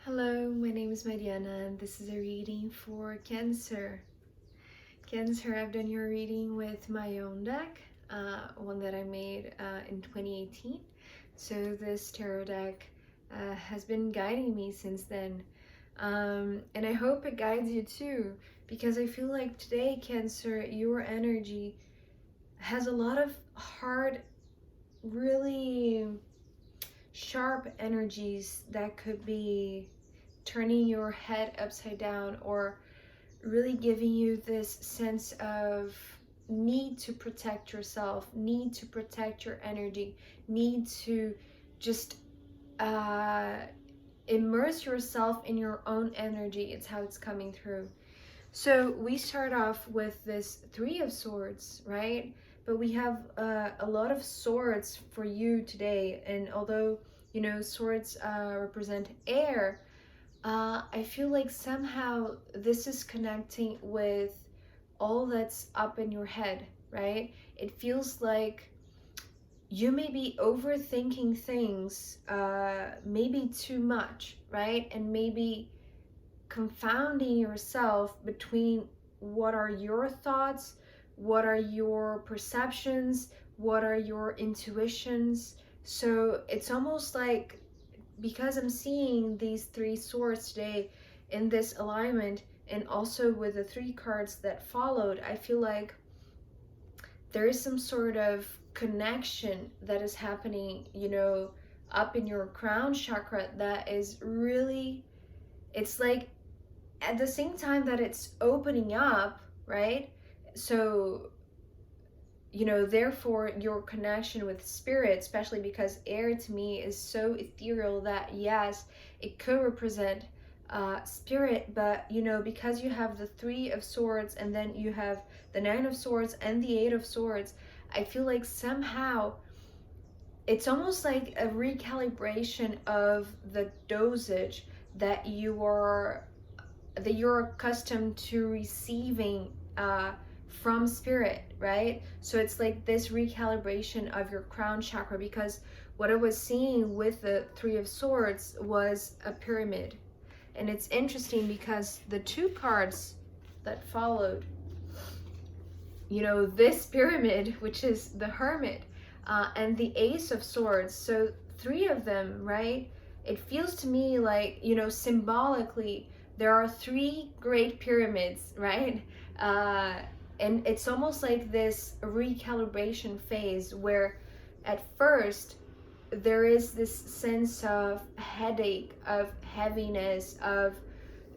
Hello, my name is Mariana and this is a reading for Cancer. Cancer, I've done your reading with my own deck, one that I made in 2018. So this tarot deck has been guiding me since then. And I hope it guides you too, because I feel like today, Cancer, your energy has a lot of hard, really sharp energies that could be turning your head upside down or really giving you this sense of need to protect yourself, need to protect your energy, need to just uh, immerse yourself in your own energy. It's how it's coming through. So we start off with this Three of Swords, right? But we have a lot of swords for you today. And although, you know, swords represent air, I feel like somehow this is connecting with all that's up in your head, right? It feels like you may be overthinking things, maybe too much, right? And maybe confounding yourself between what are your thoughts, what are your perceptions, what are your intuitions. So it's almost like, because I'm seeing these three swords today in this alignment and also with the three cards that followed, I feel like there is some sort of connection that is happening, you know, up in your crown chakra that is really, it's like at the same time that it's opening up, right? So, you know, therefore your connection with spirit, especially because air to me is so ethereal that yes, it could represent spirit, but you know, because you have the Three of Swords and then you have the Nine of Swords and the Eight of Swords, I feel like somehow it's almost like a recalibration of the dosage that you're accustomed to receiving from spirit, right? So it's like this recalibration of your crown chakra, because what I was seeing with the Three of Swords was a pyramid. And it's interesting because the two cards that followed, you know, this pyramid, which is the Hermit, and the Ace of Swords, so three of them, right? It feels to me like, you know, symbolically, there are three great pyramids, right? And it's almost like this recalibration phase where at first there is this sense of headache, of heaviness, of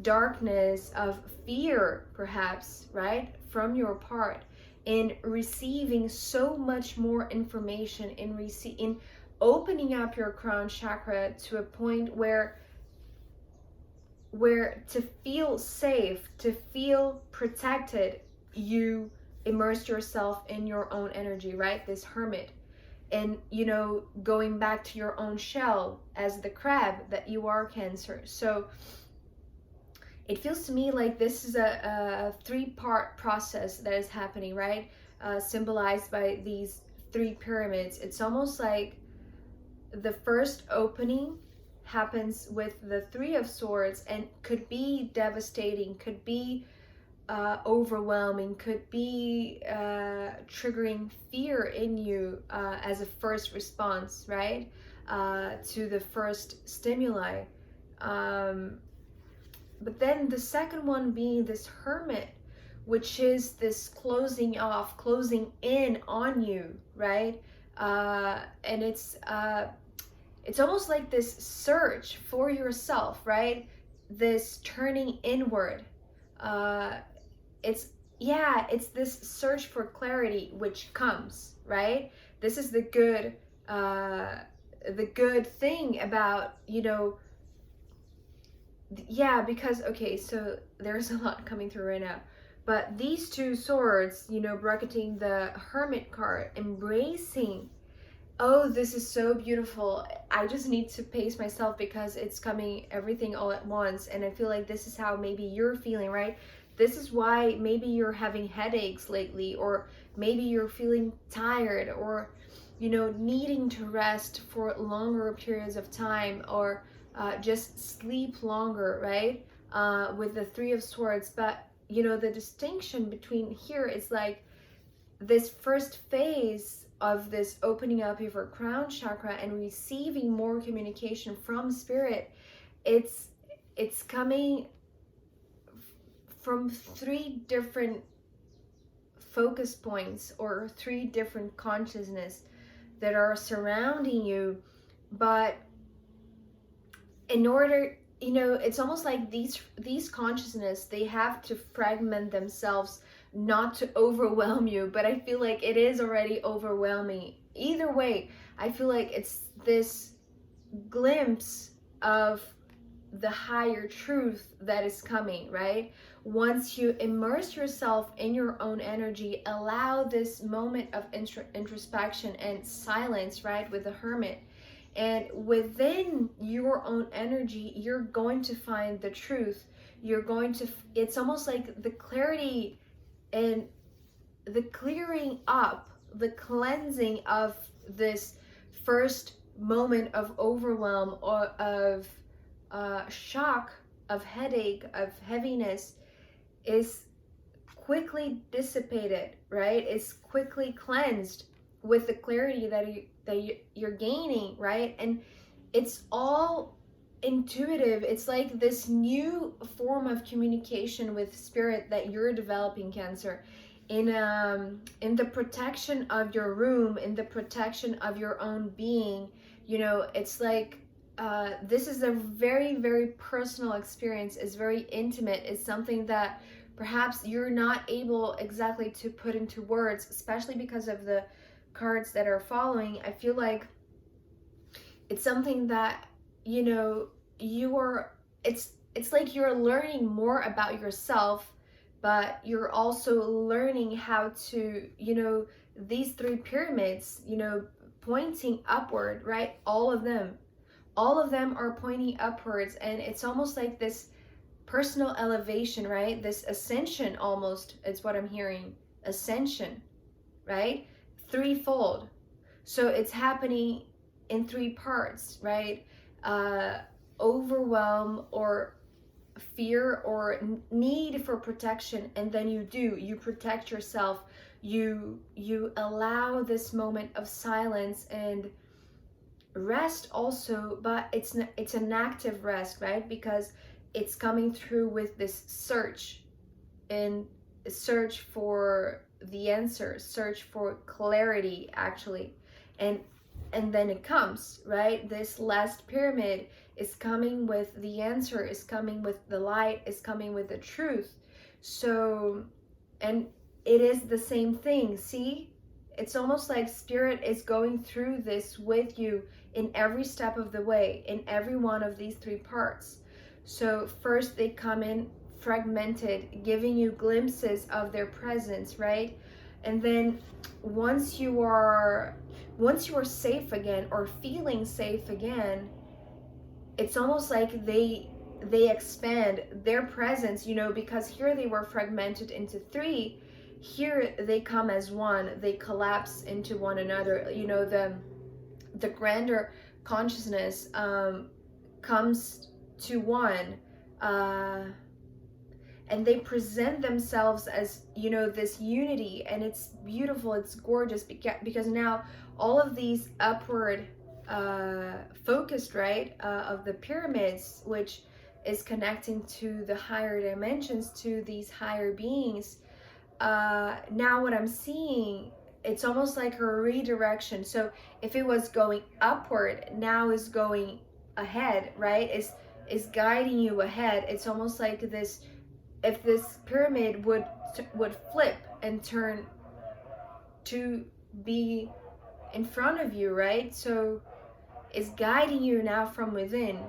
darkness, of fear, perhaps, right, from your part, in receiving so much more information, in opening up your crown chakra to a point where to feel safe, to feel protected, you immerse yourself in your own energy, right? This hermit. And, you know, going back to your own shell as the crab that you are, Cancer. So it feels to me like this is a three-part process that is happening, right? Symbolized by these three pyramids. It's almost like the first opening happens with the Three of Swords and could be devastating, could be overwhelming, could be triggering fear in you as a first response, right? To the first stimuli. But then the second one being this Hermit, which is this closing off, closing in on you, right? And it's almost like this search for yourself, right? This turning inward. It's this search for clarity which comes, right? This is the good thing about, you know, because okay, so there's a lot coming through right now, but these two swords, you know, bracketing the Hermit card, embracing, oh, this is so beautiful. I just need to pace myself because it's coming everything all at once, and I feel like this is how maybe you're feeling, right? This is why maybe you're having headaches lately, or maybe you're feeling tired, or, you know, needing to rest for longer periods of time, or just sleep longer, right? With the Three of Swords. But you know, the distinction between here is like this first phase of this opening up of your crown chakra and receiving more communication from spirit. It's coming from three different focus points or three different consciousness that are surrounding you. But in order, you know, it's almost like these consciousness, they have to fragment themselves not to overwhelm you, but I feel like it is already overwhelming. Either way, I feel like it's this glimpse of the higher truth that is coming, right? Once you immerse yourself in your own energy, allow this moment of introspection and silence, right, with the Hermit. And within your own energy, you're going to find the truth. You're going to, it's almost like the clarity and the clearing up, the cleansing of this first moment of overwhelm or of shock, of headache, of heaviness is quickly dissipated, right? It's quickly cleansed with the clarity that you're gaining, right? And it's all intuitive. It's like this new form of communication with spirit that you're developing, Cancer, in the protection of your room, in the protection of your own being. You know, it's like this is a very, very personal experience. It's very intimate. It's something that perhaps you're not able exactly to put into words, especially because of the cards that are following. I feel like it's something that, you know, it's like you're learning more about yourself, but you're also learning how to, you know, these three pyramids, you know, pointing upward, right? All of them are pointing upwards, and it's almost like this personal elevation, right? This ascension, almost, it's what I'm hearing. Ascension, right? Threefold. So it's happening in three parts, right? Overwhelm or fear or need for protection, and then you protect yourself. You allow this moment of silence and rest also, but it's an active rest, right? Because it's coming through with this search for the answer, search for clarity, actually. And then it comes, right? This last pyramid is coming with the answer, is coming with the light, is coming with the truth. So, and it is the same thing. See, it's almost like spirit is going through this with you in every step of the way, in every one of these three parts. So first they come in fragmented, giving you glimpses of their presence, right? And then once you are safe again, or feeling safe again, it's almost like they expand their presence, you know, because here they were fragmented into three. Here they come as one, they collapse into one another. You know, the grander consciousness comes to one, and they present themselves as, you know, this unity, and it's beautiful, it's gorgeous, because now all of these upward focused, right, of the pyramids, which is connecting to the higher dimensions, to these higher beings. Now what I'm seeing, it's almost like a redirection. So if it was going upward, now is going ahead, right? Is guiding you ahead. It's almost like this, if this pyramid would flip and turn to be in front of you, right? So it's guiding you now from within.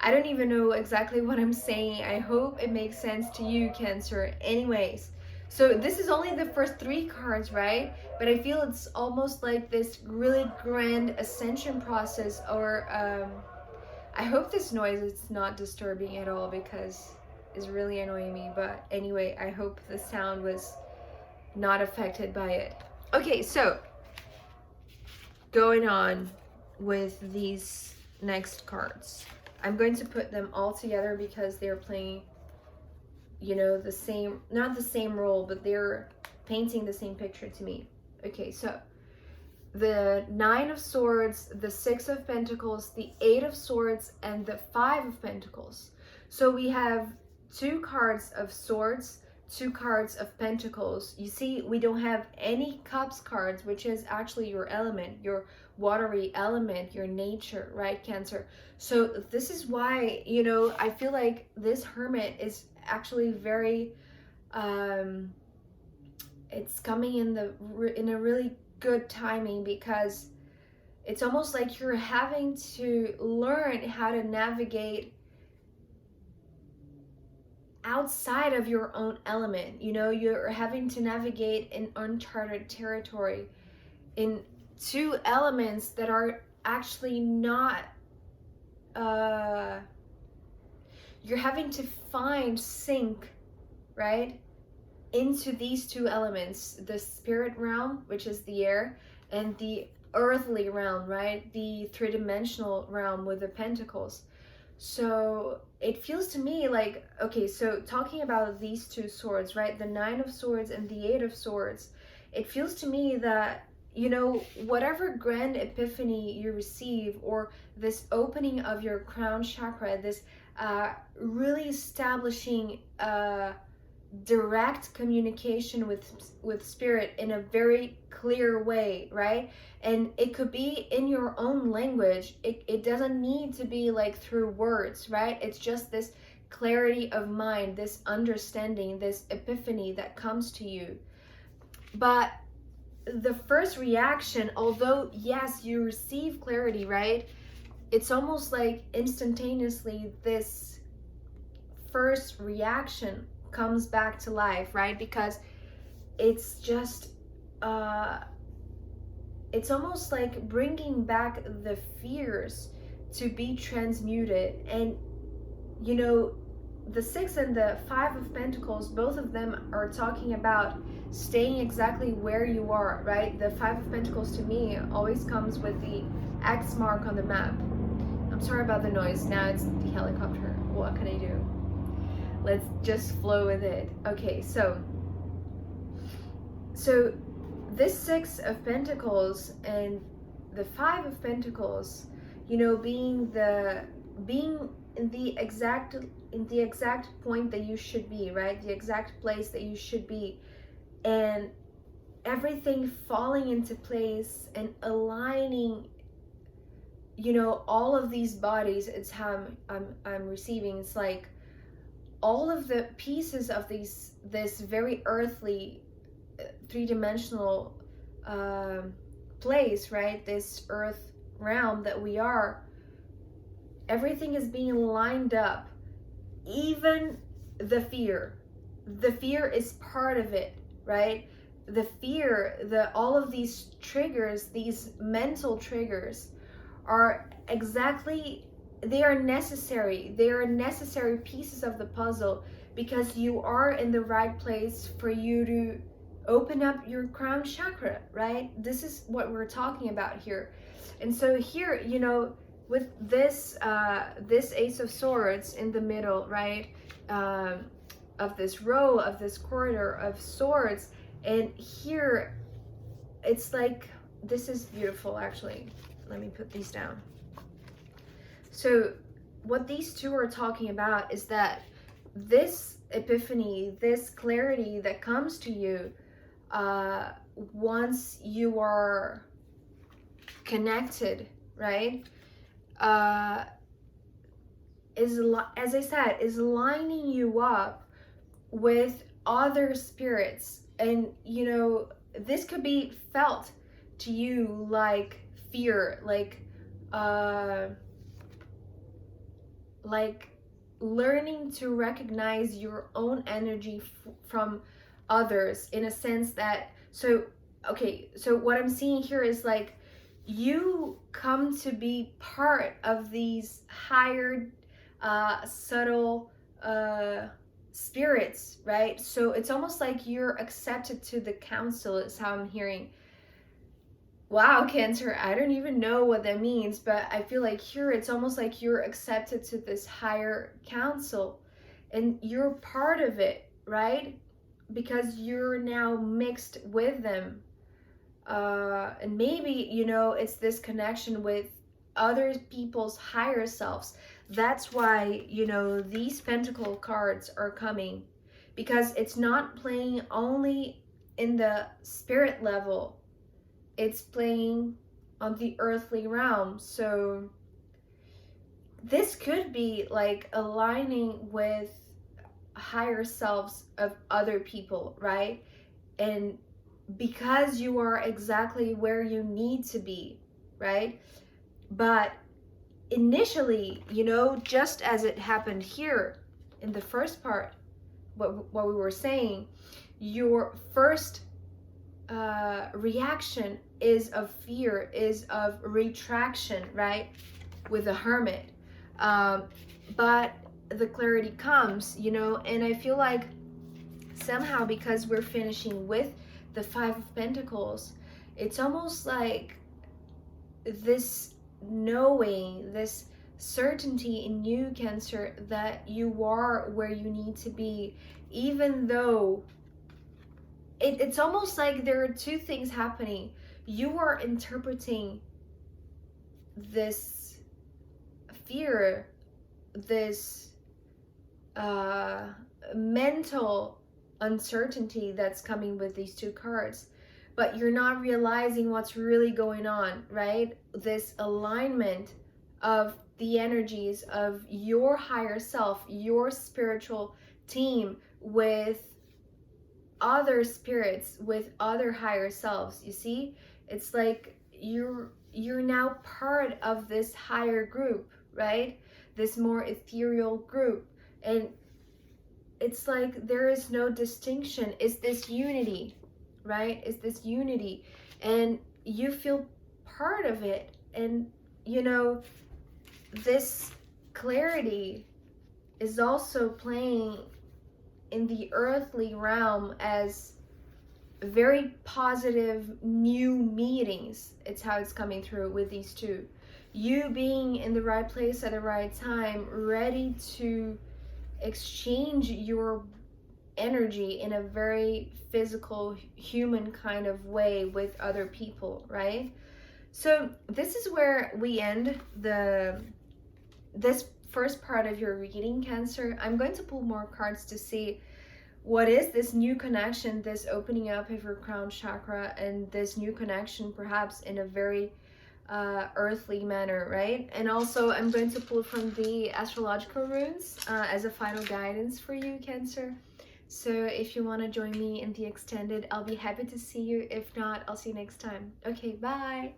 I don't even know exactly what I'm saying. I hope it makes sense to you, Cancer. Anyways, so this is only the first three cards, right? But I feel it's almost like this really grand ascension process, or I hope this noise is not disturbing at all, because it's really annoying me. But anyway, I hope the sound was not affected by it. Okay, so going on with these next cards. I'm going to put them all together because they're playing, you know, the same, not the same role, but they're painting the same picture to me. Okay, so the Nine of Swords, the Six of Pentacles, the Eight of Swords, and the Five of Pentacles. So we have 2 cards of Swords, 2 cards of Pentacles. You see, we don't have any Cups cards, which is actually your element, your watery element, your nature, right, Cancer? So this is why, you know, I feel like this Hermit is actually very, it's coming in a really good timing, because it's almost like you're having to learn how to navigate outside of your own element. You know, you're having to navigate in uncharted territory, in 2 elements that are actually not, you're having to find sync, right, into these 2 elements, the spirit realm, which is the air, and the earthly realm, right, the 3-dimensional realm with the pentacles. So it feels to me like, okay, so talking about these 2 swords, right, the Nine of Swords and the Eight of Swords, it feels to me that, you know, whatever grand epiphany you receive, or this opening of your crown chakra, this really establishing direct communication with spirit in a very clear way, right? And it could be in your own language. It doesn't need to be like through words, right? It's just this clarity of mind, this understanding, this epiphany that comes to you. But the first reaction, although yes, you receive clarity, right, it's almost like instantaneously this first reaction comes back to life, right? Because it's just it's almost like bringing back the fears to be transmuted. And you know, the 6 and the 5 of Pentacles, both of them are talking about staying exactly where you are, right? The 5 of Pentacles to me always comes with the X mark on the map. I'm sorry about the noise. Now it's the helicopter. What can I do? Let's just flow with it. Okay, so this 6 of Pentacles and the 5 of Pentacles, you know, being in the exact point that you should be, right? The exact place that you should be, and everything falling into place and aligning, you know, all of these bodies. It's how I'm receiving. It's like all of the pieces of this very earthly 3-dimensional place, right, this earth realm that we are, everything is being lined up. Even the fear is part of it, right? The fear, all of these triggers, these mental triggers, are exactly, they are necessary pieces of the puzzle, because you are in the right place for you to open up your crown chakra, right? This is what we're talking about here. And so here, you know, with this this Ace of Swords in the middle, right, of this row, of this corridor of swords, and here it's like, this is beautiful. Actually, let me put these down. So what these 2 are talking about is that this epiphany, this clarity that comes to you once you are connected, right, is, as I said, is lining you up with other spirits. And you know, this could be felt to you like fear, like learning to recognize your own energy from others, in a sense that, so okay, so what I'm seeing here is like you come to be part of these higher subtle spirits, right? So it's almost like you're accepted to the council, is how I'm hearing. wow, Cancer, I don't even know what that means, but I feel like here it's almost like you're accepted to this higher council and you're part of it, right? Because you're now mixed with them. And maybe, you know, it's this connection with other people's higher selves. That's why, you know, these pentacle cards are coming, because it's not playing only in the spirit level, it's playing on the earthly realm. So this could be like aligning with higher selves of other people, right? And because you are exactly where you need to be, right? But initially, you know, just as it happened here in the first part, what we were saying, your first reaction is of fear, is of retraction, right? With the hermit. But the clarity comes, you know, and I feel like somehow because we're finishing with the Five of Pentacles, it's almost like this knowing, this certainty in you, Cancer, that you are where you need to be, even though it's almost like there are two things happening. You are interpreting this fear, this mental uncertainty that's coming with these two cards, but you're not realizing what's really going on, right? This alignment of the energies of your higher self, your spiritual team with other spirits, with other higher selves. You see, it's like you're now part of this higher group, right? This more ethereal group. And it's like there is no distinction. It's this unity, right? It's this unity, and you feel part of it. And you know, this clarity is also playing in the earthly realm as very positive new meetings. It's how it's coming through with these two. You being in the right place at the right time, ready to exchange your energy in a very physical, human kind of way with other people, right? So this is where we end this first part of your reading, Cancer. I'm going to pull more cards to see what is this new connection, this opening up of your crown chakra, and this new connection perhaps in a very earthly manner, right? And also I'm going to pull from the astrological runes as a final guidance for you, Cancer. So if you want to join me in the extended, I'll be happy to see you. If not, I'll see you next time. Okay, bye.